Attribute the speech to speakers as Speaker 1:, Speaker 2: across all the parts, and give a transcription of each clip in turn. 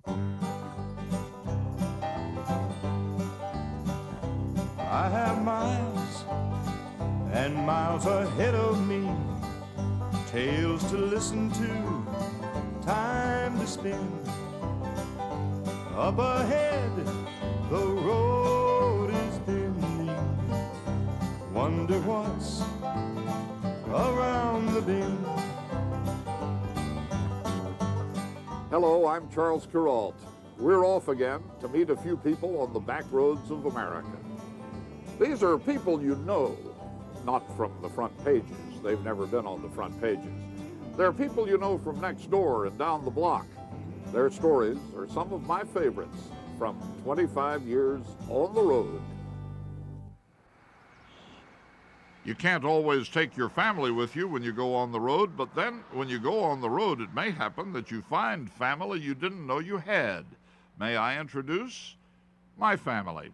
Speaker 1: I have miles and miles ahead of me, tales to listen to, time to spend. Up ahead, the road is bending. Wonder what's around the bend.
Speaker 2: Hello, I'm Charles Kuralt. We're off again to meet a few people on the back roads of America. These are people you know, not from the front pages. They've never been on the front pages. They're people you know from next door and down the block. Their stories are some of my favorites from 25 years on the road. You can't always take your family with you when you go on the road, but then when you go on the road, it may happen that you find family you didn't know you had. May I introduce my family?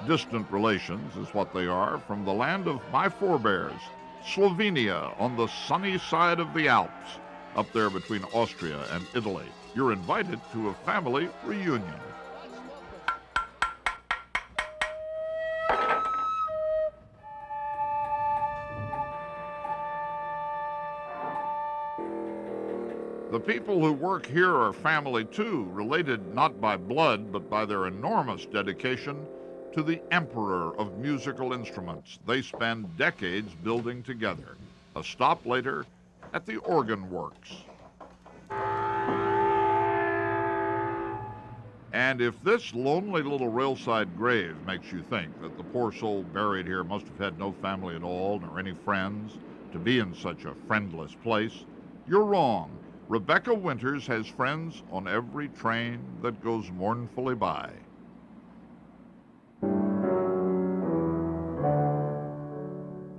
Speaker 2: Distant relations is what they are from the land of my forebears, Slovenia, on the sunny side of the Alps, up there between Austria and Italy. You're invited to a family reunion. The people who work here are family too, related not by blood, but by their enormous dedication to the emperor of musical instruments they spend decades building together. A stop later at the organ works. And if this lonely little railside grave makes you think that the poor soul buried here must have had no family at all, nor any friends, to be in such a friendless place, you're wrong. Rebecca Winters has friends on every train that goes mournfully by.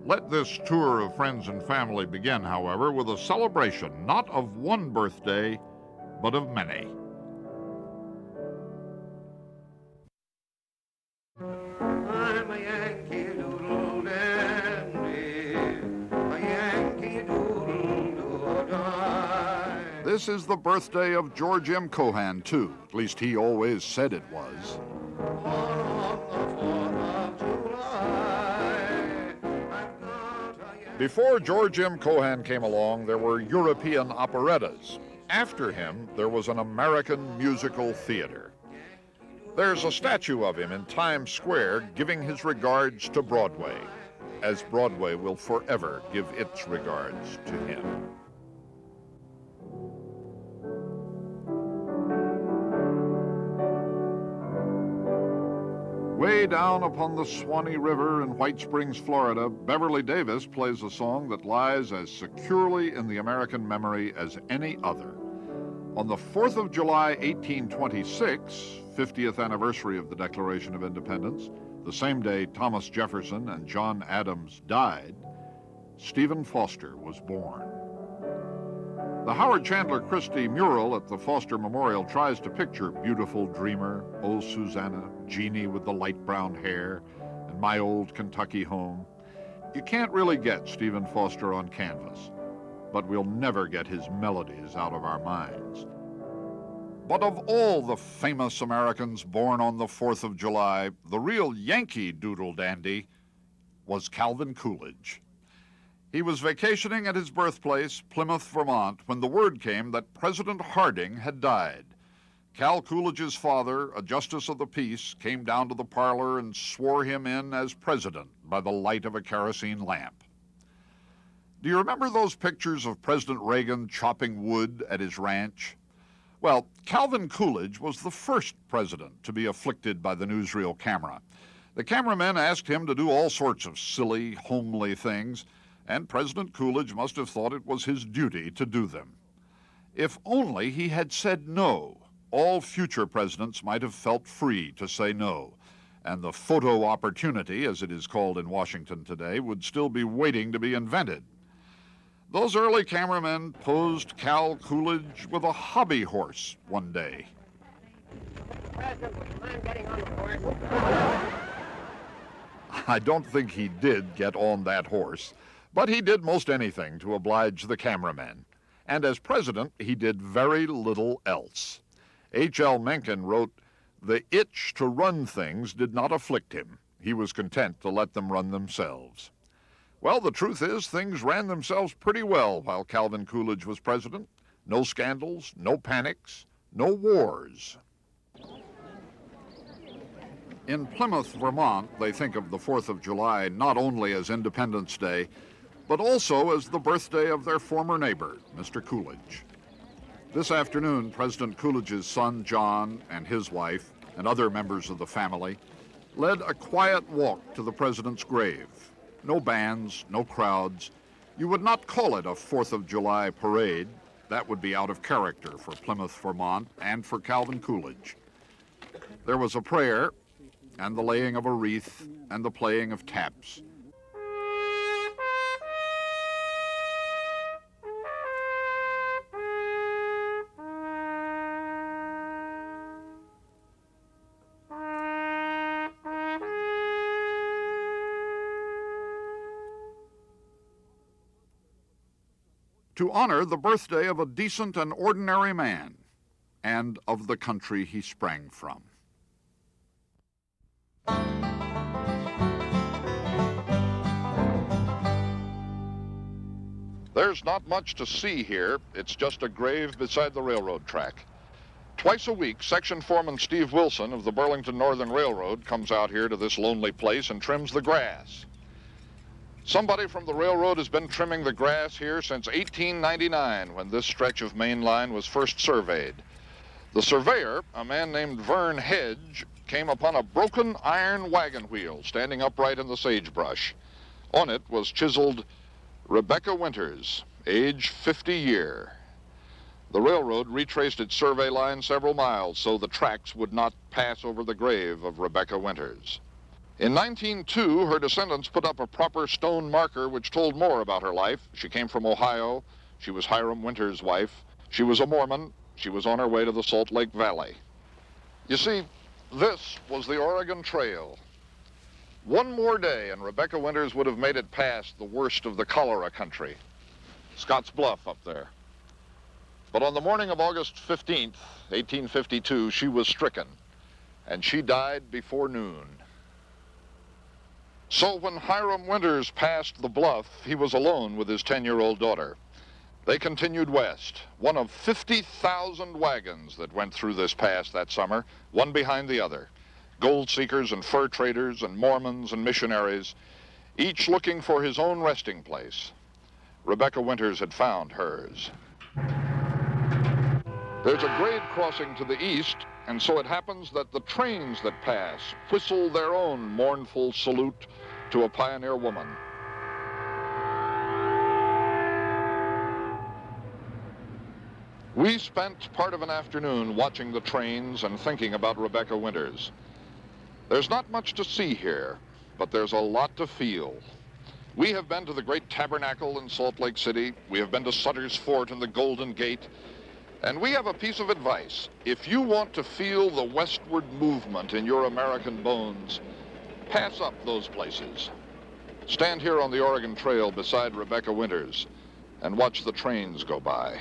Speaker 2: Let this tour of friends and family begin, however, with a celebration not of one birthday, but of many.
Speaker 3: I'm a Yankee Doodle dandy, a Yankee Doodle die.
Speaker 2: This is the birthday of George M. Cohan, too. At least he always said it was. Before George M. Cohan came along, there were European operettas. After him, there was an American musical theater. There's a statue of him in Times Square giving his regards to Broadway, as Broadway will forever give its regards to him. Way down upon the Swanee River in White Springs, Florida, Beverly Davis plays a song that lies as securely in the American memory as any other. On the 4th of July, 1826, 50th anniversary of the Declaration of Independence, the same day Thomas Jefferson and John Adams died, Stephen Foster was born. The Howard Chandler Christie mural at the Foster Memorial tries to picture beautiful dreamer, old Susanna, Jeannie with the light brown hair, and my old Kentucky home. You can't really get Stephen Foster on canvas, but we'll never get his melodies out of our minds. But of all the famous Americans born on the 4th of July, the real Yankee doodle dandy was Calvin Coolidge. He was vacationing at his birthplace, Plymouth, Vermont, when the word came that President Harding had died. Cal Coolidge's father, a justice of the peace, came down to the parlor and swore him in as president by the light of a kerosene lamp. Do you remember those pictures of President Reagan chopping wood at his ranch? Well, Calvin Coolidge was the first president to be afflicted by the newsreel camera. The cameramen asked him to do all sorts of silly, homely things, and President Coolidge must have thought it was his duty to do them. If only he had said no, all future presidents might have felt free to say no, and the photo opportunity, as it is called in Washington today, would still be waiting to be invented. Those early cameramen posed Cal Coolidge with a hobby horse one day. I don't think he did get on that horse, but he did most anything to oblige the cameramen. And as president, he did very little else. H.L. Mencken wrote, "The itch to run things did not afflict him. He was content to let them run themselves." Well, the truth is, things ran themselves pretty well while Calvin Coolidge was president. No scandals, no panics, no wars. In Plymouth, Vermont, they think of the 4th of July not only as Independence Day, but also as the birthday of their former neighbor, Mr. Coolidge. This afternoon, President Coolidge's son, John, and his wife, and other members of the family, led a quiet walk to the president's grave. No bands, no crowds. You would not call it a 4th of July parade. That would be out of character for Plymouth, Vermont, and for Calvin Coolidge. There was a prayer, and the laying of a wreath, and the playing of taps. To honor the birthday of a decent and ordinary man, and of the country he sprang from. There's not much to see here. It's just a grave beside the railroad track. Twice a week, Section Foreman Steve Wilson of the Burlington Northern Railroad comes out here to this lonely place and trims the grass. Somebody from the railroad has been trimming the grass here since 1899, when this stretch of main line was first surveyed. The surveyor, a man named Vern Hedge, came upon a broken iron wagon wheel standing upright in the sagebrush. On it was chiseled Rebecca Winters, age 50 year. The railroad retraced its survey line several miles so the tracks would not pass over the grave of Rebecca Winters. In 1902, her descendants put up a proper stone marker which told more about her life. She came from Ohio. She was Hiram Winters' wife. She was a Mormon. She was on her way to the Salt Lake Valley. You see, this was the Oregon Trail. One more day and Rebecca Winters would have made it past the worst of the cholera country, Scotts Bluff up there. But on the morning of August 15th, 1852, she was stricken, and she died before noon. So when Hiram Winters passed the bluff, he was alone with his 10-year-old daughter. They continued west, one of 50,000 wagons that went through this pass that summer, one behind the other. Gold seekers and fur traders and Mormons and missionaries, each looking for his own resting place. Rebecca Winters had found hers. There's a grade crossing to the east, and so it happens that the trains that pass whistle their own mournful salute to a pioneer woman. We spent part of an afternoon watching the trains and thinking about Rebecca Winters. There's not much to see here, but there's a lot to feel. We have been to the great Tabernacle in Salt Lake City. We have been to Sutter's Fort and the Golden Gate. And we have a piece of advice. If you want to feel the westward movement in your American bones, pass up those places. Stand here on the Oregon Trail beside Rebecca Winters and watch the trains go by.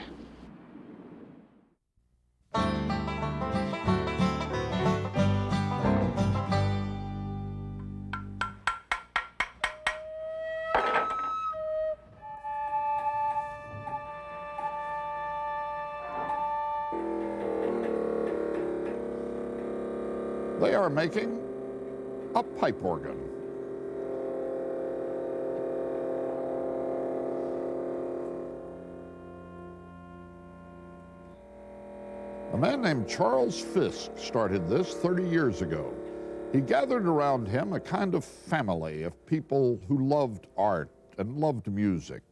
Speaker 2: They are making a pipe organ. A man named Charles Fisk started this 30 years ago. He gathered around him a kind of family of people who loved art and loved music.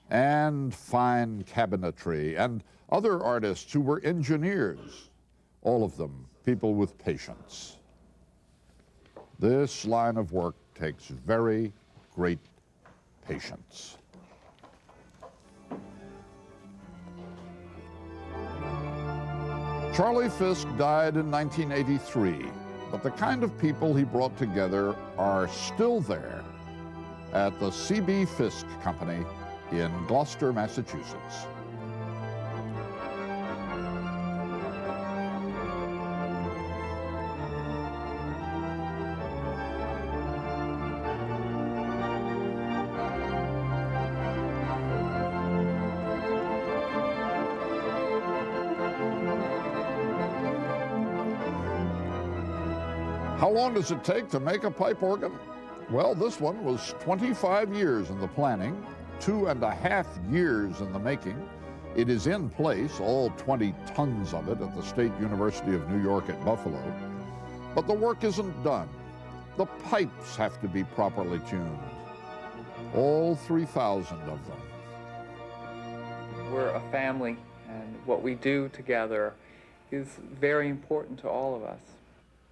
Speaker 2: And fine cabinetry, and other artists who were engineers, all of them people with patience. This line of work takes very great patience. Charlie Fisk died in 1983, but the kind of people he brought together are still there at the C.B. Fisk Company in Gloucester, Massachusetts. How long does it take to make a pipe organ? Well, this one was 25 years in the planning, 2.5 years in the making. It is in place, all 20 tons of it, at the State University of New York at Buffalo. But the work isn't done. The pipes have to be properly tuned. All 3,000 of them.
Speaker 4: We're a family, and what we do together is very important to all of us.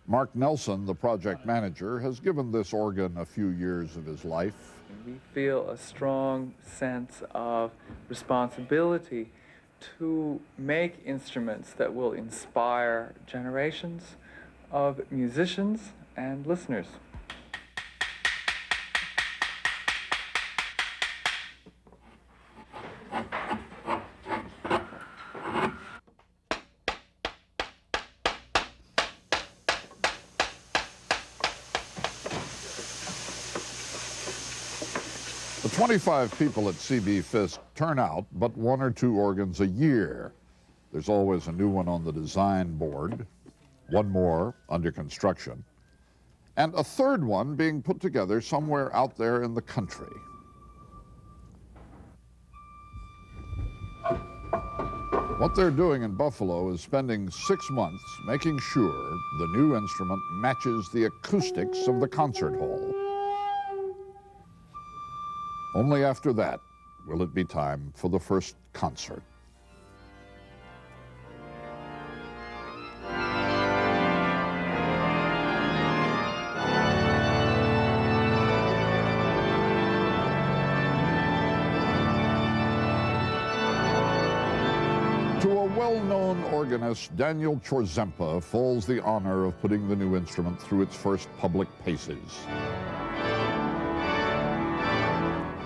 Speaker 2: Mark Nelson, the project manager, has given this organ a few years of his life.
Speaker 4: We feel a strong sense of responsibility to make instruments that will inspire generations of musicians and listeners.
Speaker 2: The 25 people at C.B. Fisk turn out but 1 or 2 organs a year. There's always a new one on the design board, 1 more under construction, and a 3rd one being put together somewhere out there in the country. What they're doing in Buffalo is spending 6 months making sure the new instrument matches the acoustics of the concert hall. Only after that will it be time for the first concert. To a well-known organist, Daniel Chorzempa falls the honor of putting the new instrument through its first public paces.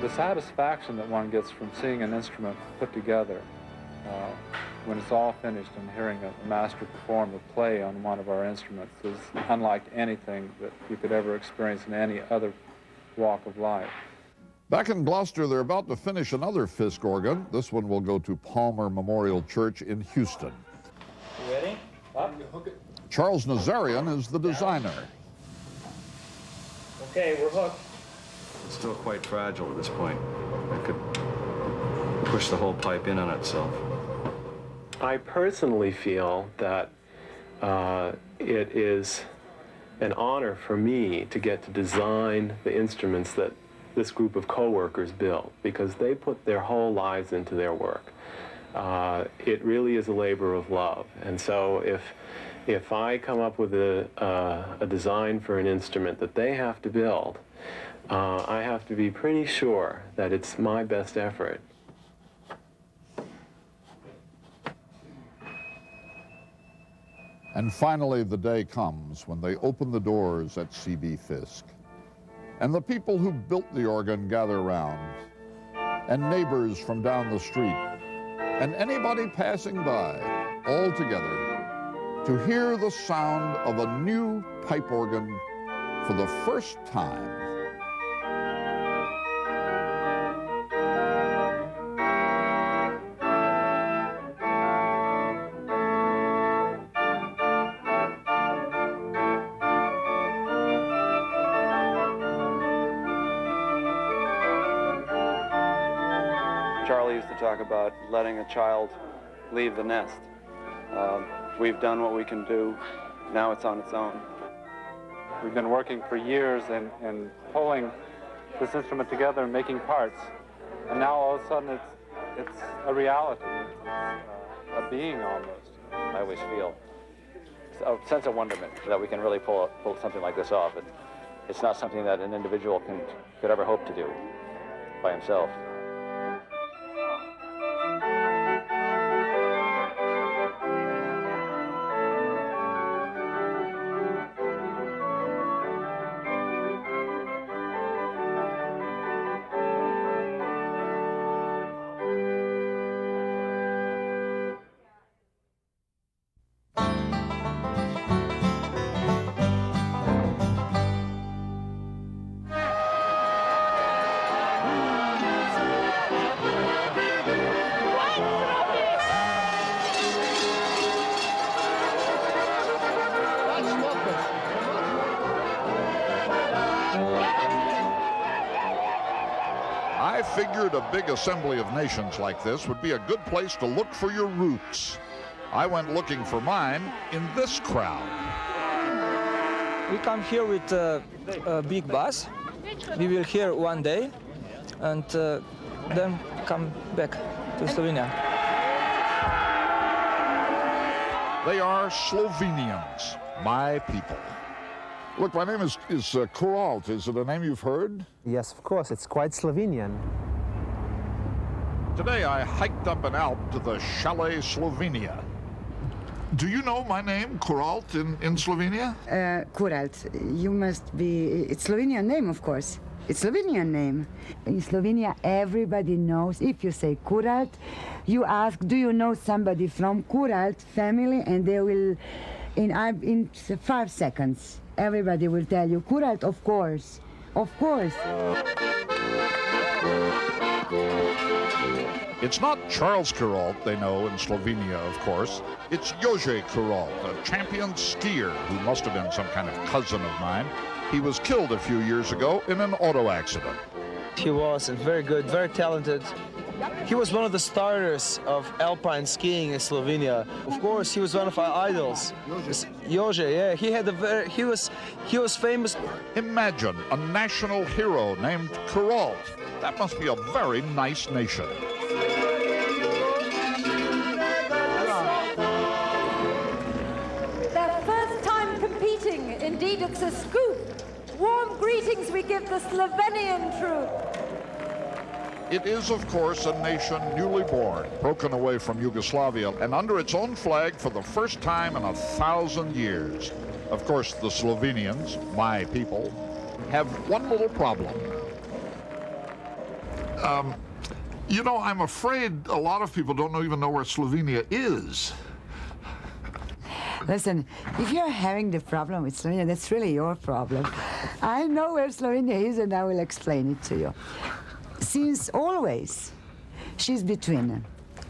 Speaker 5: The satisfaction that one gets from seeing an instrument put together when it's all finished and hearing a master perform a play on one of our instruments is unlike anything that you could ever experience in any other walk of life.
Speaker 2: Back in Gloucester, they're about to finish another Fisk organ. This one will go to Palmer Memorial Church in Houston.
Speaker 6: You ready? Up.
Speaker 2: Charles Nazarian is the designer.
Speaker 6: Okay, we're hooked.
Speaker 7: It's still quite fragile at this point. It could push the whole pipe in on itself.
Speaker 8: I personally feel that it is an honor for me to get to design the instruments that this group of co-workers built, because they put their whole lives into their work. It really is a labor of love. And so if I come up with a design for an instrument that they have to build, I have to be pretty sure that it's my best effort.
Speaker 2: And finally, the day comes when they open the doors at C.B. Fisk. And the people who built the organ gather round, and neighbors from down the street, and anybody passing by, all together, to hear the sound of a new pipe organ for the first time.
Speaker 9: Charlie used to talk about letting a child leave the nest. We've done what we can do. Now it's on its own.
Speaker 5: We've been working for years and pulling this instrument together and making parts. And now all of a sudden it's a reality. It's a being almost.
Speaker 10: I always feel a sense of wonderment that we can really pull something like this off. It's not something that an individual could ever hope to do by himself.
Speaker 2: figured a big assembly of nations like this would be a good place to look for your roots. I went looking for mine in this crowd.
Speaker 11: We come here with a big bus. We will here one day and then come back to Slovenia.
Speaker 2: They are Slovenians, my people. Look, my name is Kuralt. Is it a name you've heard?
Speaker 12: Yes, of course. It's quite Slovenian.
Speaker 2: Today I hiked up an Alp to the Chalet Slovenia. Do you know my name, Kuralt, in Slovenia?
Speaker 13: Kuralt, you must be... It's Slovenian name, of course. It's Slovenian name. In Slovenia, everybody knows. If you say Kuralt, you ask, do you know somebody from Kuralt family? And they will, in 5 seconds, everybody will tell you, Kuralt, of course. Of course.
Speaker 2: It's not Charles Kuralt they know in Slovenia, of course. It's Jože Kuralt, a champion skier who must have been some kind of cousin of mine. He was killed a few years ago in an auto accident.
Speaker 11: He was very good, very talented. He was one of the starters of alpine skiing in Slovenia. Of course, he was one of our idols. Jože, yeah, he was famous.
Speaker 2: Imagine a national hero named Kuralt. That must be a very nice nation.
Speaker 14: Their first time competing. Indeed, it's a scoop. Warm greetings we give the Slovenian troop.
Speaker 2: It is, of course, a nation newly born, broken away from Yugoslavia, and under its own flag for the first time in 1,000 years. Of course, the Slovenians, my people, have one little problem. You know, I'm afraid a lot of people don't even know where Slovenia is.
Speaker 13: Listen, if you're having the problem with Slovenia, that's really your problem. I know where Slovenia is, and I will explain it to you. Since always, she's between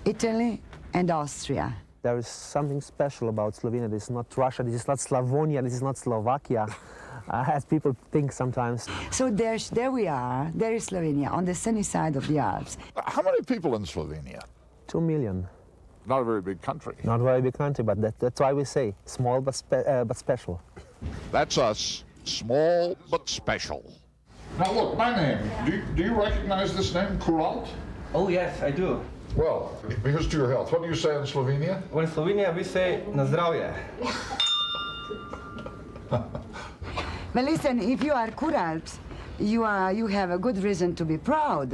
Speaker 13: Italy and Austria.
Speaker 12: There is something special about Slovenia. This is not Russia, this is not Slavonia, this is not Slovakia, as people think sometimes.
Speaker 13: So there we are, there is Slovenia, on the sunny side of the Alps.
Speaker 2: How many people in Slovenia?
Speaker 12: 2 million.
Speaker 2: Not a very big country.
Speaker 12: Not a very big country, but that's why we say small but special.
Speaker 2: That's us, small but special. Now look, my name, do you recognize this name, Kuralt?
Speaker 6: Oh yes, I do.
Speaker 2: Well, here's to your health. What do you say in Slovenia?
Speaker 6: Well, in Slovenia we say na zdravje.
Speaker 13: But listen, if you are Kuralt, you have a good reason to be proud.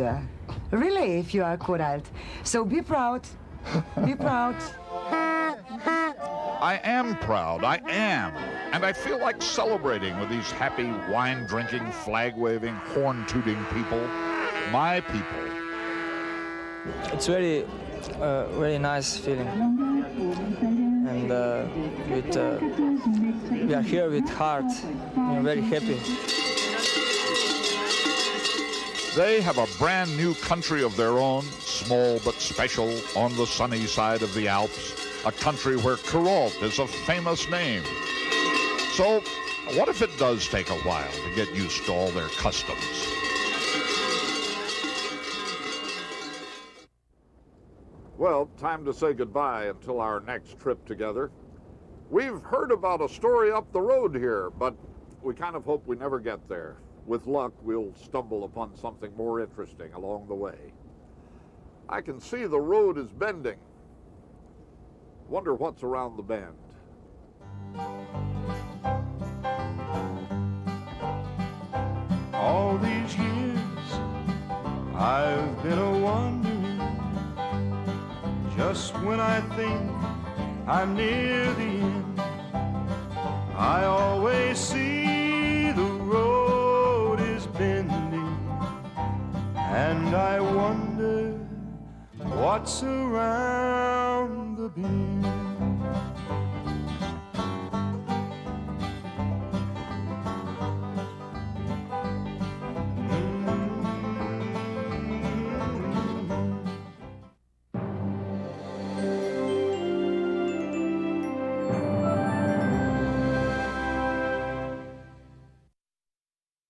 Speaker 13: Really, if you are Kuralt. So be proud. Be proud.
Speaker 2: I am proud, I am. And I feel like celebrating with these happy, wine-drinking, flag-waving, horn-tooting people. My people.
Speaker 11: It's very nice feeling. And we are here with heart. We're very happy.
Speaker 2: They have a brand new country of their own, small but special, on the sunny side of the Alps, a country where Kuralt is a famous name. So, what if it does take a while to get used to all their customs? Well, time to say goodbye until our next trip together. We've heard about a story up the road here, but we kind of hope we never get there. With luck, we'll stumble upon something more interesting along the way. I can see the road is bending. Wonder what's around the bend.
Speaker 1: All these years I've been a-wondering, just when I think I'm near the end, I always see the road is bending, and I wonder what's around the bend.